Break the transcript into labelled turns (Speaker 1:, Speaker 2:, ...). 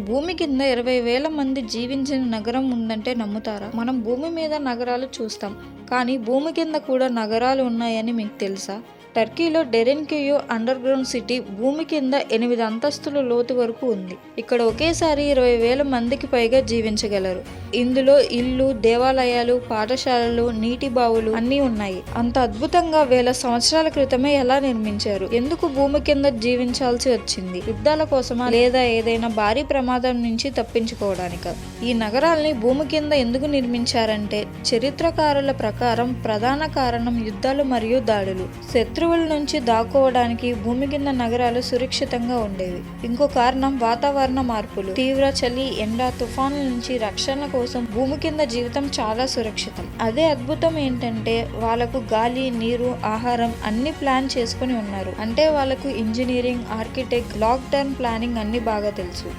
Speaker 1: భూమి కింద 20,000 మంది జీవించిన నగరం ఉందంటే నమ్ముతారా? మనం భూమి మీద నగరాలు చూస్తాం, కానీ భూమి కింద కూడా నగరాలు ఉన్నాయని మీకు తెలుసా? టర్కీలో డెరెన్కియు అండర్ గ్రౌండ్ సిటీ భూమి కింద 8 అంతస్తుల లోతు వరకు ఉంది. ఇక్కడ ఒకేసారి 20,000 మందికి పైగా జీవించగలరు. ఇందులో ఇల్లు, దేవాలయాలు, పాఠశాలలు, నీటి బావులు అన్నీ ఉన్నాయి. అంత అద్భుతంగా వేల సంవత్సరాల క్రితమే ఎలా నిర్మించారు? ఎందుకు భూమి కింద జీవించాల్సి వచ్చింది? యుద్ధాల కోసమా, లేదా ఏదైనా భారీ ప్రమాదం నుంచి తప్పించుకోవడానికా? ఈ నగరాల్ని భూమి కింద ఎందుకు నిర్మించారంటే, చరిత్రకారుల ప్రకారం ప్రధాన కారణం యుద్ధాలు మరియు దాడులు. శత్రువుల నుంచి దాక్కోవడానికి భూమి కింద నగరాలు సురక్షితంగా ఉండేవి. ఇంకో కారణం వాతావరణ మార్పులు. తీవ్ర చలి, ఎండ, తుఫానుల నుంచి రక్షణ కోసం భూమి కింద జీవితం చాలా సురక్షితం. అదే అద్భుతం ఏంటంటే, వాళ్ళకు గాలి, నీరు, ఆహారం అన్ని ప్లాన్ చేసుకుని ఉన్నారు. అంటే వాళ్ళకు engineering, architect, long term planning అన్ని బాగా తెలుసు.